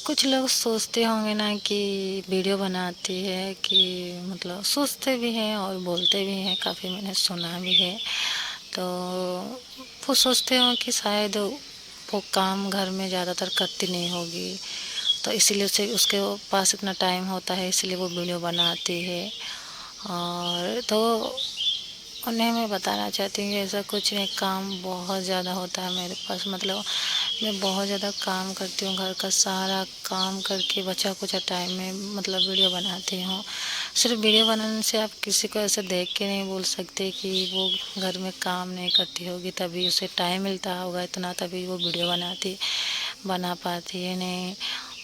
कुछ लोग सोचते होंगे ना कि वीडियो बनाती है कि मतलब सोचते भी हैं और बोलते भी हैं, काफ़ी मैंने सुना भी है। तो वो सोचते हो कि शायद वो काम घर में ज़्यादातर करती नहीं होगी, तो इसीलिए उसे उसके पास इतना टाइम होता है, इसलिए वो वीडियो बनाती है। और तो उन्हें मैं बताना चाहती हूँ कि ऐसा कुछ नहीं, काम बहुत ज़्यादा होता है मेरे पास। मतलब मैं बहुत ज़्यादा काम करती हूँ, घर का सारा काम करके बचा कुचा टाइम में मतलब वीडियो बनाती हूँ। सिर्फ वीडियो बनाने से आप किसी को ऐसे देख के नहीं बोल सकते कि वो घर में काम नहीं करती होगी, तभी उसे टाइम मिलता होगा इतना, तभी वो वीडियो बना पाती है। नहीं,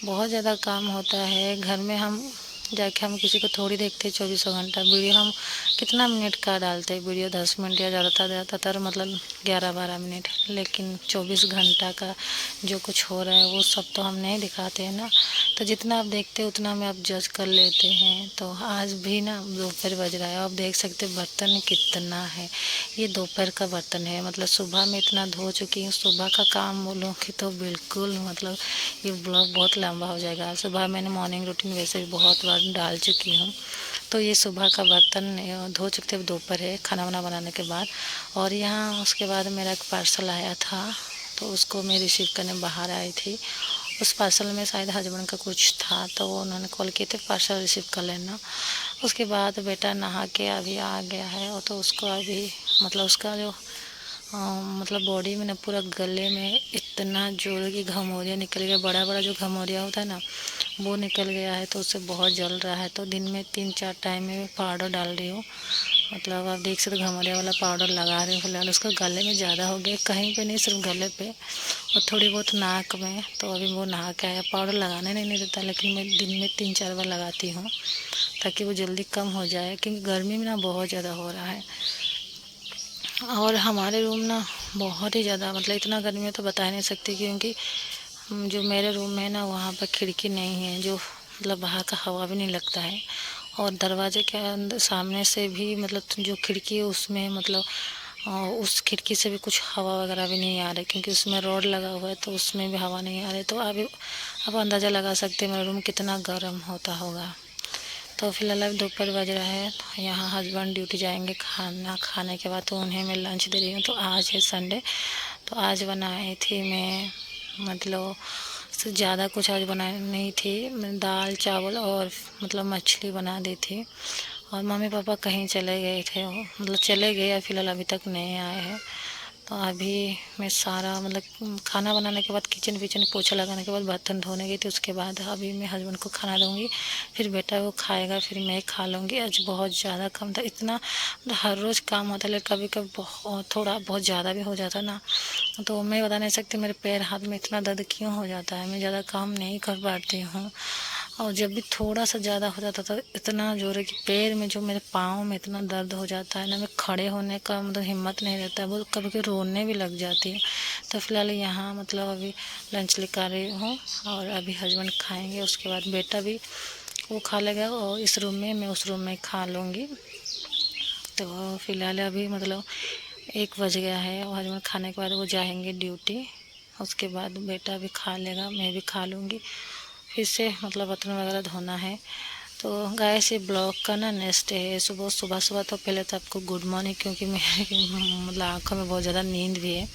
बहुत ज़्यादा काम होता है घर में। हम किसी को थोड़ी देखते 24 घंटा वीडियो। हम कितना मिनट का डालते हैं वीडियो, 10 मिनट या ज़्यादातर मतलब 11-12 मिनट। लेकिन 24 घंटा का जो कुछ हो रहा है वो सब तो हम नहीं दिखाते हैं ना। तो जितना आप देखते हैं उतना में आप जज कर लेते हैं। तो आज भी ना दोपहर बज रहा है, आप देख सकते हैं बर्तन कितना है। ये दोपहर का बर्तन है, मतलब सुबह में इतना धो चुकी हूँ। सुबह का काम बोलूँगी तो बिल्कुल मतलब ये ब्लॉग बहुत लंबा हो जाएगा। सुबह मैंने मॉर्निंग रूटीन वैसे भी बहुत बार डाल चुकी हूँ। तो ये सुबह का बर्तन धो चुके थे, दोपहर है खाना वाना बनाने के बाद। और यहाँ उसके बाद मेरा एक पार्सल आया था, तो उसको मैं रिसीव करने बाहर आई थी। उस पार्सल में शायद हस्बैंड का कुछ था, तो वो उन्होंने कॉल किए थे पार्सल रिसीव कर लेना। उसके बाद बेटा नहा के अभी आ गया है, और तो उसको अभी मतलब उसका जो मतलब बॉडी में ना पूरा गले में इतना जोर की घमौरियाँ निकल गया, बड़ा बड़ा जो घमौरिया होता है ना वो निकल गया है। तो उससे बहुत जल रहा है। तो दिन में 3-4 टाइम में पाउडर डाल रही हूँ। मतलब आप देख सकते घमौरिया वाला पाउडर लगा रही हूँ फिलहाल। उसका गले में ज़्यादा हो गया, कहीं पे नहीं, सिर्फ गले पे और थोड़ी बहुत नाक में। तो अभी वो नहा के आया, पाउडर लगाने नहीं देता, लेकिन मैं दिन में 3-4 बार लगाती हूँ ताकि वो जल्दी कम हो जाए, क्योंकि गर्मी में ना बहुत ज़्यादा हो रहा है। और हमारे रूम ना बहुत ही ज़्यादा मतलब इतना गर्मी है तो बता ही नहीं सकती, क्योंकि जो मेरे रूम में है ना वहाँ पर खिड़की नहीं है, जो मतलब बाहर का हवा भी नहीं लगता है। और दरवाजे के अंदर सामने से भी मतलब जो खिड़की है उसमें मतलब उस खिड़की से भी कुछ हवा वगैरह भी नहीं आ रही, क्योंकि उसमें रॉड लगा हुआ है, तो उसमें भी हवा नहीं आ रही। तो अभी आप अंदाज़ा लगा सकते हैं मेरा रूम कितना गर्म होता होगा। तो फिलहाल अब दोपहर बज रहा है, तो यहाँ हस्बैंड ड्यूटी जाएंगे, खाना खाने के बाद तो उन्हें मैं लंच दे रही हूँ। तो आज है संडे, तो आज बनाई थी मैं मतलब से ज़्यादा कुछ आज बनाई नहीं थी। मैं दाल चावल और मतलब मछली बना दी थी। और मम्मी पापा कहीं चले गए थे, वो मतलब चले गए या फिलहाल अभी तक नहीं आए हैं। तो अभी मैं सारा मतलब खाना बनाने के बाद किचन विचन पोछा लगाने के बाद बर्तन धोने गई थी, उसके बाद अभी मैं हस्बैंड को खाना दूंगी, फिर बेटा वो खाएगा, फिर मैं खा लूँगी। आज बहुत ज़्यादा काम था, इतना मतलब हर रोज़ काम होता है, लेकिन कभी कभी बहुत थोड़ा बहुत ज़्यादा भी हो जाता ना। तो मैं बता नहीं सकती मेरे पैर हाथ में इतना दर्द क्यों हो जाता है, मैं ज़्यादा काम नहीं कर पाती हूँ। और जब भी थोड़ा सा ज़्यादा हो जाता था इतना जोर है कि पैर में जो मेरे पाँव में इतना दर्द हो जाता है ना, मैं खड़े होने का मतलब हिम्मत नहीं रहता है, वो कभी कभी रोने भी लग जाती है। तो फिलहाल यहाँ मतलब अभी लंच लेकर आ रही हूँ, और अभी हस्बैंड खाएंगे, उसके बाद बेटा भी वो खा लेगा, और इस रूम में मैं उस रूम में खा लूँगी। तो फिलहाल अभी मतलब 1 बज गया है, और हस्बैंड खाने के बाद वो जाएंगे ड्यूटी। उसके बाद बेटा भी खा लेगा, मैं भी खा लूँगी। फिर से मतलब बर्तन वगैरह धोना है। तो गाइस ये ब्लॉग का ना नेक्स्ट डे है। सुबह सुबह सुबह तो पहले तो आपको गुड मॉर्निंग, क्योंकि मेरे मतलब आँखों में बहुत ज़्यादा नींद भी है,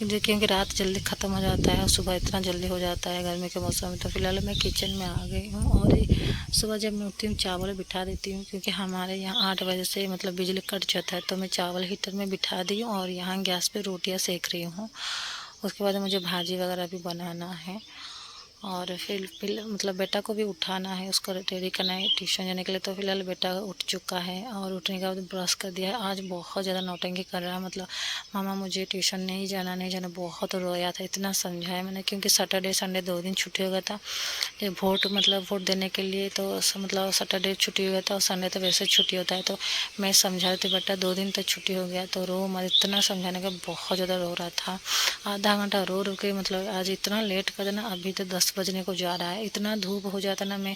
क्योंकि रात जल्दी ख़त्म हो जाता है और सुबह इतना जल्दी हो जाता है गर्मी के मौसम में। तो फिलहाल मैं किचन में आ गई हूँ, और सुबह जब मैं उठती हूँ चावल बिठा देती हूँ, क्योंकि हमारे यहाँ 8 बजे से मतलब बिजली कट जाता है। तो मैं चावल हीटर में बिठा दी हूँ, और यहाँ गैस पे रोटियाँ सेक रही हूँ। उसके बाद मुझे भाजी वगैरह भी बनाना है, और फिर मतलब बेटा को भी उठाना है, उसको रेडी करना है ट्यूशन जाने के लिए। तो फिलहाल बेटा उठ चुका है, और उठने के बाद ब्रश कर दिया है। आज बहुत ज़्यादा नौटंकी कर रहा है, मतलब मामा मुझे ट्यूशन नहीं जाना नहीं जाना, बहुत रोया था। इतना समझाया मैंने, क्योंकि सैटरडे संडे 2 दिन छुट्टी हो गया था। ये वोट देने के लिए, तो मतलब सैटरडे छुट्टी हो गया था और संडे तो वैसे छुट्टी होता है। तो मैं समझा रही थी बेटा 2 दिन तक छुट्टी हो गया तो रो मत, इतना समझाने का बहुत ज़्यादा रो रहा था। आधा घंटा रो रो के मतलब आज इतना लेट कर देना, अभी तो 10 बजने को जा रहा है। इतना धूप हो जाता ना, मैं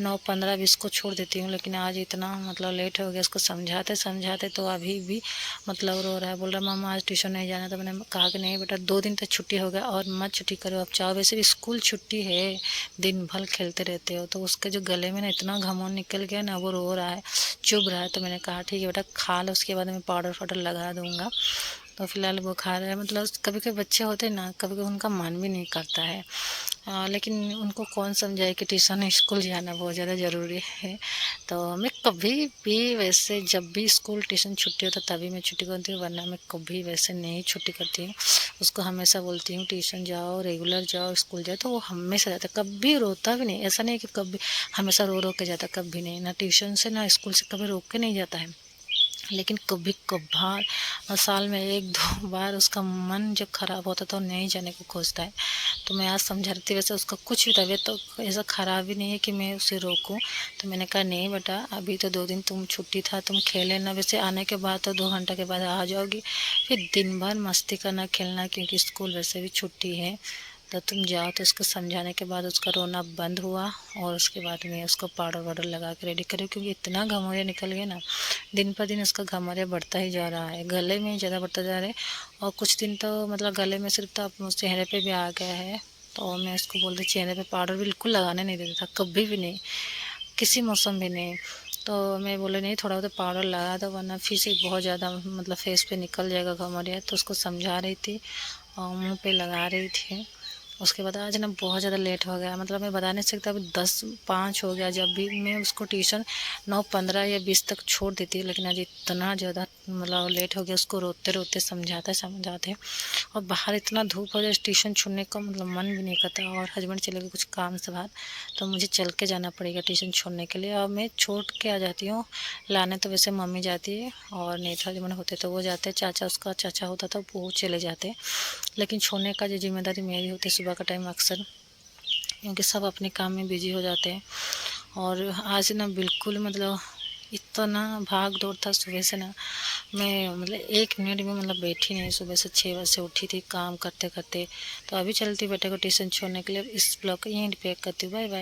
9:15-20 को छोड़ देती हूँ, लेकिन आज इतना मतलब लेट हो गया। उसको समझाते समझाते तो अभी भी मतलब रो रहा है, बोल रहा मम्मा आज ट्यूशन नहीं जाना। तो मैंने कहा कि नहीं बेटा, 2 दिन तक छुट्टी हो गया और मत छुट्टी करो, अब चाहो वैसे भी स्कूल छुट्टी है, दिन भर खेलते रहते हो। तो उसके जो गले में ना इतना घमौन निकल गया ना, वो रो रहा है, चुभ रहा है। तो मैंने कहा ठीक है बेटा खा लो, उसके बाद मैं पाउडर वाउडर लगा दूंगा। तो फिलहाल वो खा रहा है। मतलब कभी कभी बच्चे होते हैं ना, कभी कभी उनका मन भी नहीं करता है, लेकिन उनको कौन समझाए कि ट्यूशन स्कूल जाना बहुत ज़्यादा ज़रूरी है। तो मैं कभी भी वैसे, जब भी स्कूल ट्यूशन छुट्टी होता तभी मैं छुट्टी करती हूँ, वरना मैं कभी वैसे नहीं छुट्टी करती हूँ। उसको हमेशा बोलती हूँ ट्यूशन जाओ, रेगुलर जाओ, स्कूल जाओ, तो वो हमेशा जाता है, कभी रोता भी नहीं। ऐसा नहीं है कि कभी हमेशा रो रो के जाता, कभी नहीं, ना ट्यूशन से ना स्कूल से कभी रोक के नहीं जाता है। लेकिन कभी कभार साल में 1-2 बार उसका मन जब खराब होता तो नहीं जाने को खोजता है। तो मैं आज समझा रही थी, वैसे उसका कुछ भी तबीयत तो ऐसा ख़राब ही नहीं है कि मैं उसे रोकूं। तो मैंने कहा नहीं बेटा, अभी तो 2 दिन तुम छुट्टी था, तुम खेले ना, वैसे आने के बाद तो 2 घंटे के बाद आ जाओगी, फिर दिन भर मस्ती करना खेलना, क्योंकि स्कूल वैसे भी छुट्टी है। तो तुम जाओ। तो उसको समझाने के बाद उसका रोना बंद हुआ, और उसके बाद में उसको पाउडर वाउडर लगा के रेडी करी, क्योंकि इतना घमौरिया निकल गया ना, दिन पर दिन उसका घमौरिया बढ़ता ही जा रहा है, गले में ज़्यादा बढ़ता जा रहा है। और कुछ दिन तो मतलब गले में सिर्फ, तो अब चेहरे पे भी आ गया है। तो मैं उसको बोलती, चेहरे पे पाउडर बिल्कुल लगाने नहीं देता था, कभी भी नहीं, किसी मौसम भी नहीं। तो मैं बोले नहीं, थोड़ा बहुत पाउडर लगा दो, वरना फिर से बहुत ज़्यादा मतलब फेस पे निकल जाएगा घमौरिया। तो उसको समझा रही थी और मुँह पे लगा रही थी। उसके बाद आज ना बहुत ज़्यादा लेट हो गया, मतलब मैं बता नहीं सकता, अभी 10:05 हो गया। जब भी मैं उसको ट्यूशन 9:15 या 20 तक छोड़ देती है, लेकिन आज इतना ज़्यादा मतलब लेट हो गया, उसको रोते रोते समझाते समझाते। और बाहर इतना धूप हो जाए, ट्यूशन छोड़ने का मतलब मन भी नहीं करता। और हस्बैंड चले गए कुछ काम से बाहर, तो मुझे चल के जाना पड़ेगा ट्यूशन छोड़ने के लिए, और मैं छोड़ के आ जाती हूँ। लाने तो वैसे मम्मी जाती है, और नहीं तो हस्बैंड होते तो वो जाते, चाचा, उसका चाचा होता था वो चले जाते। लेकिन छोड़ने का जो जिम्मेदारी मेरी होती है सुबह का टाइम अक्सर, क्योंकि सब अपने काम में बिजी हो जाते हैं। और आज ना बिल्कुल मतलब इतना भाग दौड़ था सुबह से ना, मैं मतलब 1 मिनट भी मतलब बैठी नहीं। सुबह से 6 बजे से उठी थी काम करते करते। तो अभी चलती बेटे को ट्यूशन छोड़ने के लिए। इस ब्लॉग को यहीं पे करती हूँ। Bye bye.